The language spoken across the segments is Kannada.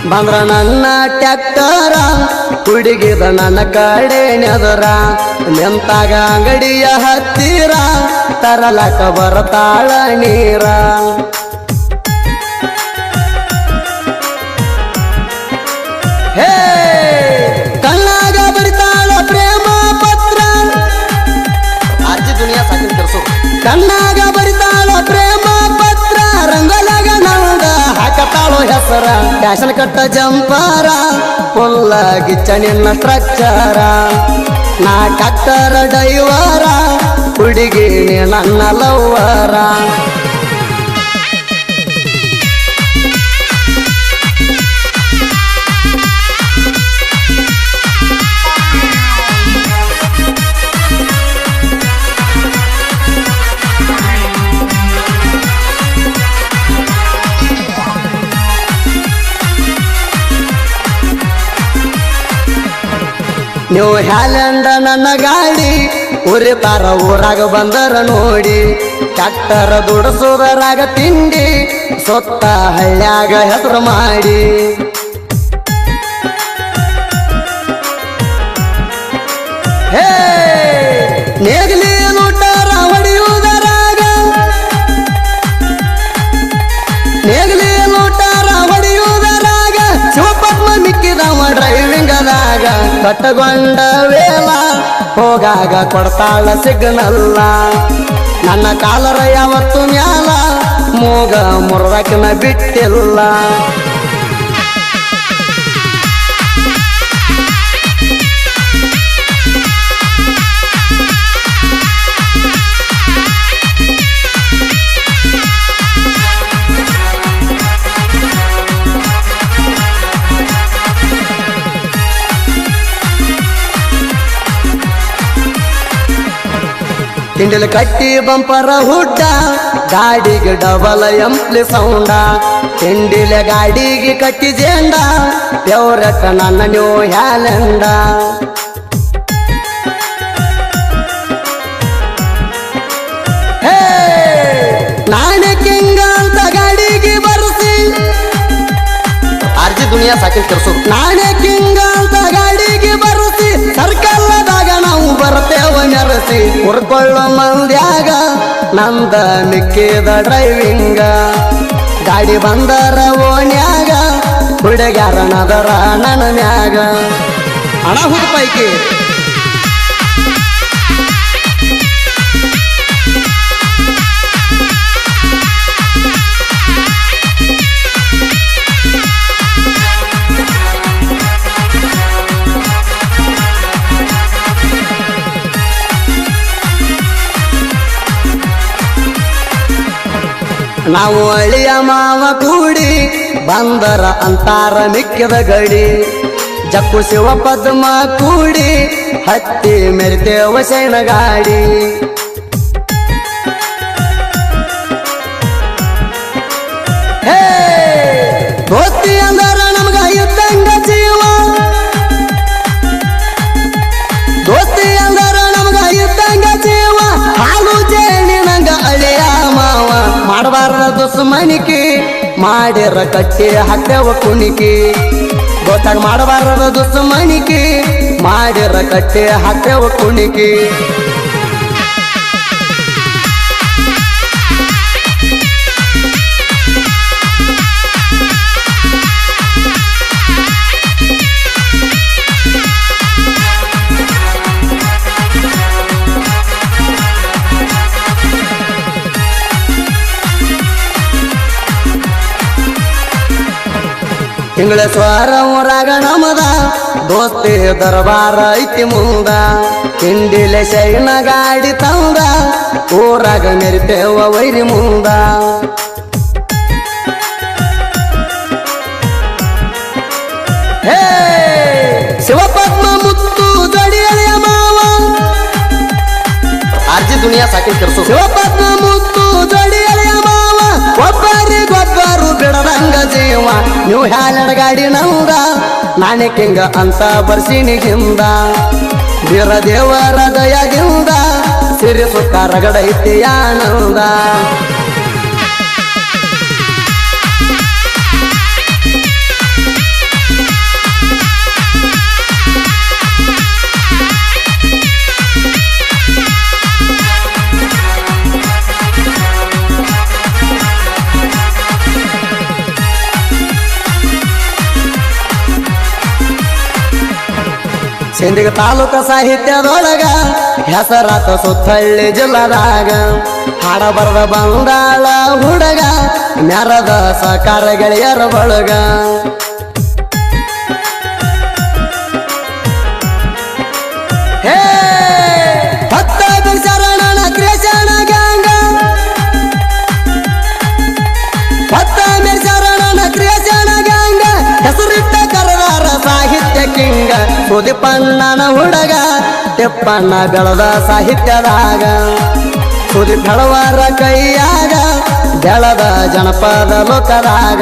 ಬಂದ್ರ ನನ್ನ ಟ್ಯಾಕ್ಟರ ಹುಡುಗಿದ ನನ್ನ ಕಡೆ ನೆದರ ನಿಂತಾಗ ಅಂಗಡಿಯ ಹತ್ತಿರ ತರಲಕ ಬರತಾಳ ನೀರ ಹೇ ಕಣ್ಣಾಗ ಬರಿತಾಳ ಪ್ರೇಮ ಪತ್ರ ಅರ್ಜಿ ದುನಿಯಾ ಸಾಕಿನ ಕೆಲ್ಸು ಕಣ್ಣಾಗ ಬರಿತಾಳ ಪ್ರೇಮ ಪತ್ರ ರಂಗೋಲಾಗ ನೌದ ಹಾಕತಾಳೋ ಹೆಸರ ಫ್ಯಾಷನ್ ಕಟ್ಟ ಜಂಪಾರ ಫುಲ್ಲ ಗಿಚ್ಚ ನಿನ್ನ ಸ್ಟ್ರಕ್ಚರ ನಾ ಟ್ಯಾಕ್ಟರ ಡೈವರ ಹುಡುಗಿ ನನ್ನ ಲವ್ವರ ನೀವು ಹ್ಯಾಲೆಂಡ ನನ್ನ ಗಾಡಿ ಉರಿತಾರ ಊರಾಗ ಬಂದರ ನೋಡಿ ಟ್ಯಾಕ್ಟರ್ ದುಡಸೋದರಾಗ ತಿಂಡಿ ಸೊತ್ತ ಹಳ್ಳ್ಯಾಗ ಹೆಸರು ಮಾಡಿ ಹೇ ನೇಗಲಿ ಲೂಟಾರ ಹೊಡೆಯುವುದರಾಗ ನೇಗಲಿ ಲೂಟಾರ ಹೊಡೆಯುವುದರಾಗ ಶಿವಪದ್ಮ ಮಿಕ್ಕಿದವ ಡ್ರೈವಿಂಗದಾಗ ಕಟ್ಟಗೊಂಡ ವೇಳ ಹೋಗಾಗ ಕೊಡ್ತಾಳ ಸಿಗ್ನಲ್ಲ ನನ್ನ ಕಾಲರ ಯಾವತ್ತು ಮ್ಯಾಲ ಮೂಗ ಮುರ್ದಕಿನ ಬಿಟ್ಟಿಲ್ಲ ತಿಂಡಿಲ ಕಟ್ಟಿ ಬಂಪರ ಹುಡ್ಡ ಗಾಡಿಗೆ ಡಬಲ್ ಎಂಪ್ಲಿ ಸೌಂಡ ತಿಂಡಿಲ ಗಾಡಿಗೆ ಕಟ್ಟಿ ಜೇಂಡ ಬೆವರಟ ನನ್ನ ನ್ಯೂ ಹ್ಯಾಲೆಂಡ ಹೇ ನಾನೇ ಕಿಂಗ ಅಂತ ಗಾಡಿಗೆ ಬರಸಿ ಅರ್ಜಿ ದುನಿಯಾ ಸಾಕಿನ ಕೆಲ್ಸು ನಾನೇ ಕಿಂಗ ಅಂತ ಗಾಡಿಗೆ ಬರಸಿ ಸರ್ಕಲ್ದಾಗ ನಾವು ಬರ್ತೇವ ನೆರಸಿ ಹುರ್ಕೊಳ್ಳೋ ಮಂದ್ಯಾಗ ನಂದ ಮಿಕ್ಕಿದ ಡ್ರೈವಿಂಗ ಗಾಡಿ ಬಂದರ ಓಣ್ಯಾಗ ಹುಡುಗ್ಯಾರ ನದರ ನನ್ನ ಮ್ಯಾಗ ಹಣ ಹುಡುಗ ಪೈಕಿ ನಾವು ಅಳಿಯ ಮಾವ ಕೂಡಿ ಬಂದರ ಅಂತಾರ ಮಿಕ್ಕಿದ ಗಡಿ ಜಕ್ಕು ಶಿವ ಪದ್ಮ ಕೂಡಿ ಹತ್ತಿ ಮೆರಿತೇವ ಶೈನ ಗಾಡಿ ಹೇ ದೋಸ್ತಿ ಅಂದರ ನಮ್ಗ ಇದ್ದಂಗ ಜೀವ ದೋಸ್ತಿ ಅಂದರ ನಮ್ಗ ಇದ್ದಂಗ ಜೀವ ಹಾಲು ಜೇನಿ ನಂಗ ಅಳಿಯ ಮಾವ ಮಾಡಬಾರದ ದುಸ್ಮನಿಕಿ ಮಾಡಿರ ಕಟ್ಟಿ ಹಾಕ್ತೇವ ಕುಣಿಕಿ ಗೊತ್ತಾಗ ಮಾಡಬಾರದ ದುಸ್ಮನಿಕಿ ಮಾಡಿರ ಕಟ್ಟಿ ಹಾಕ್ತೇವ ಕುಣಿಕಿ ಇಂಗ್ಲೇಶ್ವರ ಊರಾಗ ನಮದ ದೋಸ್ತಿ ದರ್ಬಾರ ಐತಿ ಮುಂದ ತಿಂಡಿಲೆ ಶೈನ ಗಾಡಿ ತಂದ ಊರಾಗ ಮೆರಿತೇವ ವೈರಿ ಮುಂದ ಹೇ ಶಿವಪದ್ಮ ಮುತ್ತು ಜಡಿಯಲಿಯ ಮಾವ ಅರ್ಜಿ ದುನಿಯಾ ಸಾಕಿನ ಕೆಲ್ಸು ಶಿವಪದ್ಮ ಮುತ್ತು ಜಡಿಯಲಿಯ ಮಾವ ಒಬ್ಬರಿಗೊಬ್ಬರು ಬಿಡದಂಗ ಜೀವ ನೀವು ಹ್ಯಾಲೆಂಡ ಗಾಡಿ ನೌದ ನಾನೇ ಕಿಂಗ ಅಂತ ಬರ್ಸಿನಿ ಹಿಂದ ಬೀರ ದೇವರ ದಯದಿಂದ ಸಿರಿ ಸುಖ ರಗಡೈತಿ ಆನಂದ ಸಿಂದಗಿ ತಾಲೂಕ ಸಾಹಿತ್ಯದೊಳಗ ಹೆಸರಾತ ಸುತ್ತಳ್ಳಿ ಜಿಲ್ಲದಾಗ ಹಾಡ ಬರದ ಬಂದಾಳ ಹುಡುಗ ಮ್ಯಾರದ ಸಕಾರ ಗೆಳೆಯರ ಬಳಗ ಹೇ ಭಕ್ತ ಶರಣನ ಕೃಷ್ಣ ಗಂಗ ಭಕ್ತ ಶರಣನ ಕೃಷ್ಣ ಗಂಗ ಹೆಸರಿಟ್ಟ ಕರದಾರ ಸಾಹಿತ್ಯ ಕಿಂಗ ಸುದೀಪಣ್ಣನ ಹುಡುಗ ತಿಪ್ಪಣ್ಣ ಬೆಳೆದ ಸಾಹಿತ್ಯದಾಗ ಸುದೀಪ್ ಹಳವರ ಕೈಯಾಗ ಬೆಳೆದ ಜನಪದ ಲೋಕದಾಗ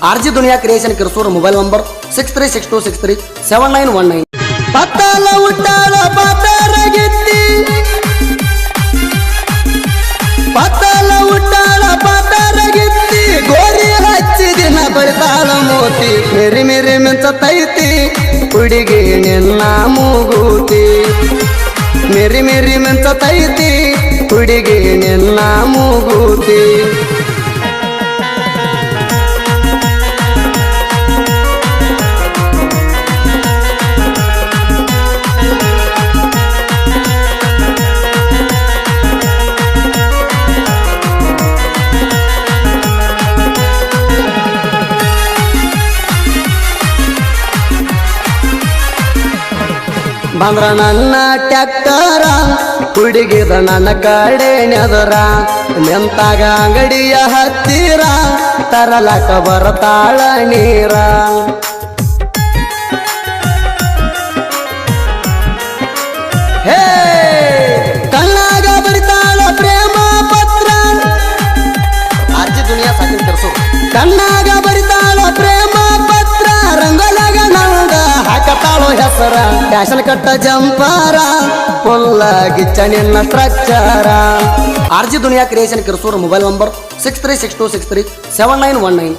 ಆರ್ಜಿ ದುನಿಯಾ ಕ್ರಿಯೇಷನ್ ಕಿರ್ಸೂರು ಮೊಬೈಲ್ ನಂಬರ್ 6362637919 ಪತ್ತಲ ಉಟ್ಟಾಳ ಪಾತರಗಿತ್ತಿ ಪತ್ತಲ ಉಟ್ಟಾಳ ಪಾತರಗಿತ್ತಿ ಗೋರಿ ಹಚ್ಚಿ ದಿನ ಬಳಿತಾಳ ಮೋತಿ ಮಿರಿ ಮಿರಿ ಮಿಂಚತೈತಿ ಹುಡುಗಿ ನಿನ್ನ ಮೂಗೂತಿ ಮಿರಿ ಮಿರಿ ಮಿಂಚತೈತಿ ಹುಡುಗಿ ನಿನ್ನ ಮೂಗೂತಿ ಬಂದ್ರ ನನ್ನ ಟ್ಯಾಕ್ಟರ ಹುಡುಗಿದ ನನ್ನ ಕಡೆ ನೆದರ ನಿಂತಾಗ ಅಂಗಡಿಯ ಹತ್ತಿರ ತರಲಕ ಬರತಾಳ ನೀರ ಹೇ ಕಣ್ಣಾಗ ಬರಿತಾಳ ಪ್ರೇಮ ಪತ್ರ ಆರ್ಜಿ ದುನಿಯಾ ಸಾಕಿನ ತರ್ಸು ಕಣ್ಣಾಗ ಬರಿತಾಳ ಪ್ರೇಮ ಪತ್ರ ರಂಗೋಲಾಗ ನಂಗ ಹಾಕತಾಳೋ ಹೆಸರ ಫ್ಯಾಷನ್ ಕಟ್ಟ ಜಂಪಾರ ಫುಲ್ಲ ಗಿಚ್ಚ ನಿನ್ನ ಸ್ಟ್ರಕ್ಚರ ಆರ್ಜಿ ದುನಿಯಾ ಕ್ರಿಯೇಷನ್ ಕಿರ್ಸೂರು ಮೊಬೈಲ್ ನಂಬರ್ 6362637919